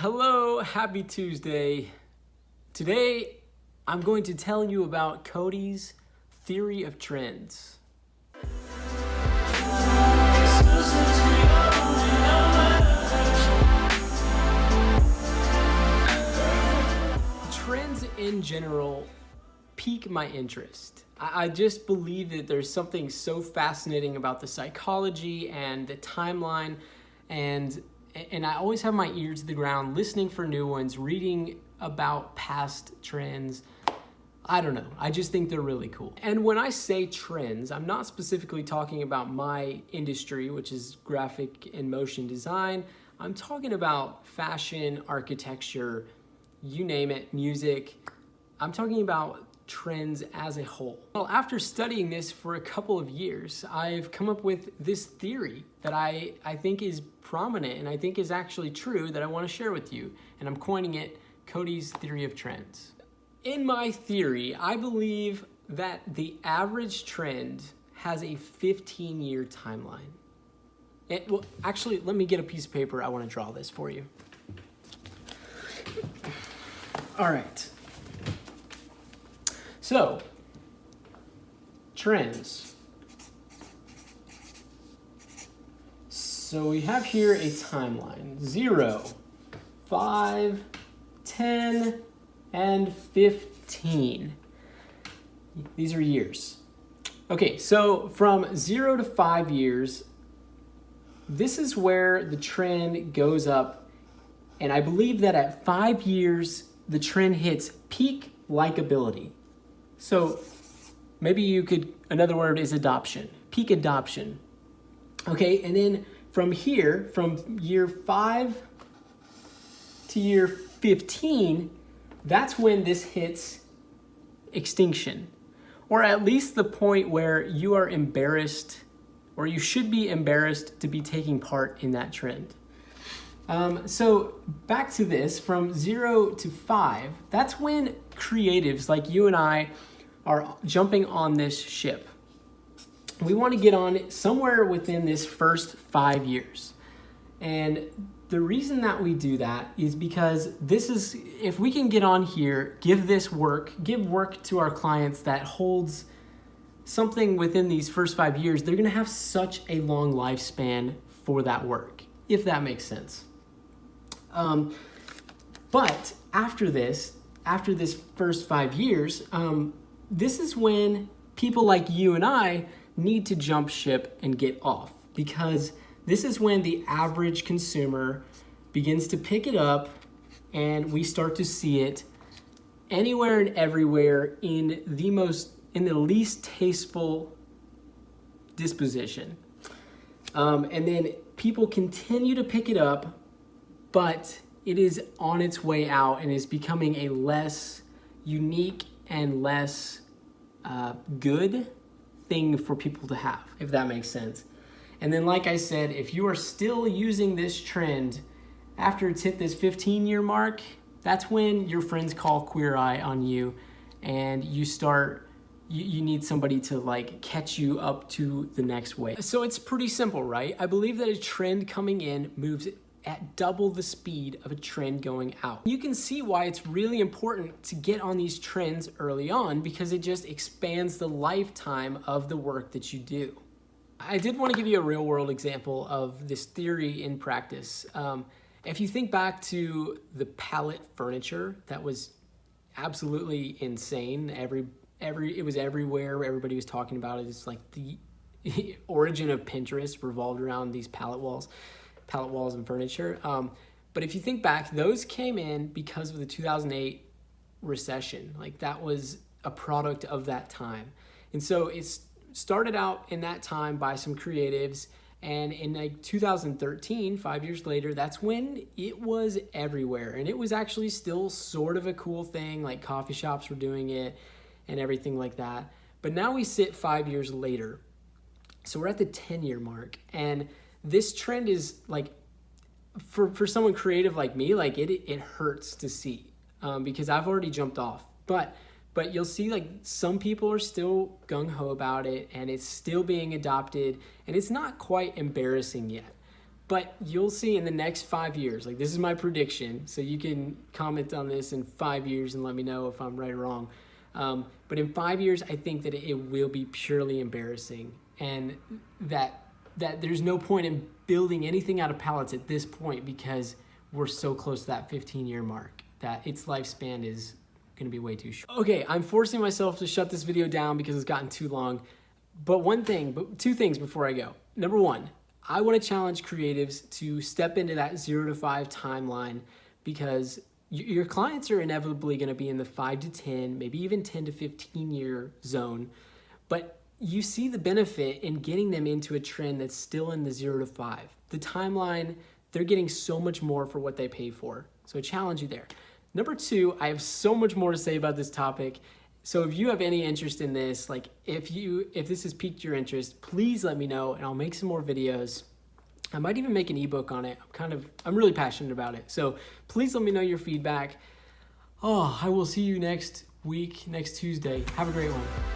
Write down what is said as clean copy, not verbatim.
Hello, happy Tuesday. Today, I'm going to tell you about Cody's theory of trends. Trends in general pique my interest. I just believe that there's something so fascinating about the psychology and the timeline, and I always have my ear to the ground listening for new ones, reading about past trends. I don't know, I just think they're really cool. And when I say trends, I'm not specifically talking about my industry, which is graphic and motion design. I'm talking about fashion, architecture, you name it, music. I'm talking about trends as a whole. Well, after studying this for a couple of years, I've come up with this theory that I think is prominent and I think is actually true that I want to share with you. And I'm coining it Cody's theory of trends. In my theory, I believe that the average trend has a 15-year timeline. Well, actually, let me get a piece of paper. I want to draw this for you. All right. So, trends. So we have here a timeline: 0, 5, 10, and 15. These are years. Okay, so from 0 to 5 years, this is where the trend goes up, and I believe that at 5 years, the trend hits peak likability. So maybe you could, another word is adoption, peak adoption. Okay, and then from here, from year 5 to year 15, that's when this hits extinction, or at least the point where you are embarrassed, or you should be embarrassed to be taking part in that trend. So back to this, from 0 to 5, that's when creatives like you and I are jumping on this ship. We want to get on somewhere within this first 5 years. And the reason that we do that is because this is, if we can get on here, give work to our clients that holds something within these first 5 years, they're going to have such a long lifespan for that work, if that makes sense. But after this first 5 years, this is when people like you and I need to jump ship and get off, because this is when the average consumer begins to pick it up and we start to see it anywhere and everywhere in the least tasteful disposition. And then people continue to pick it up, but it is on its way out and is becoming a less unique and less good thing for people to have, if that makes sense. And then, like I said, if you are still using this trend after it's hit this 15-year mark, that's when your friends call queer eye on you, and you need somebody to like catch you up to the next wave. So it's pretty simple, right? I believe that a trend coming in moves at double the speed of a trend going out. You can see why it's really important to get on these trends early on, because it just expands the lifetime of the work that you do. I did want to give you a real world example of this theory in practice. If you think back to the pallet furniture that was absolutely insane, it was everywhere, everybody was talking about it. It's like the origin of Pinterest revolved around these pallet walls and furniture. But if you think back, those came in because of the 2008 recession. Like, that was a product of that time. And so it's started out in that time by some creatives, and in like 2013, 5 years later, that's when it was everywhere. And it was actually still sort of a cool thing, like coffee shops were doing it and everything like that. But now we sit 5 years later. So we're at the 10-year mark, and this trend is like, for someone creative like me, like it hurts to see, because I've already jumped off. But you'll see, like, some people are still gung-ho about it, and it's still being adopted, and it's not quite embarrassing yet. But you'll see in the next 5 years, like this is my prediction, so you can comment on this in 5 years and let me know if I'm right or wrong. But in 5 years, I think that it will be purely embarrassing, and that there's no point in building anything out of pallets at this point because we're so close to that 15-year mark that its lifespan is going to be way too short. Okay, I'm forcing myself to shut this video down because it's gotten too long. But two things before I go. Number one, I want to challenge creatives to step into that 0 to 5 timeline, because your clients are inevitably going to be in the 5 to 10, maybe even 10 to 15 year zone. But you see the benefit in getting them into a trend that's still in the 0 to 5. The timeline, they're getting so much more for what they pay for. So I challenge you there. Number two, I have so much more to say about this topic. So if you have any interest in this, like if this has piqued your interest, please let me know and I'll make some more videos. I might even make an ebook on it. I'm really passionate about it. So please let me know your feedback. I will see you next week, next Tuesday. Have a great one.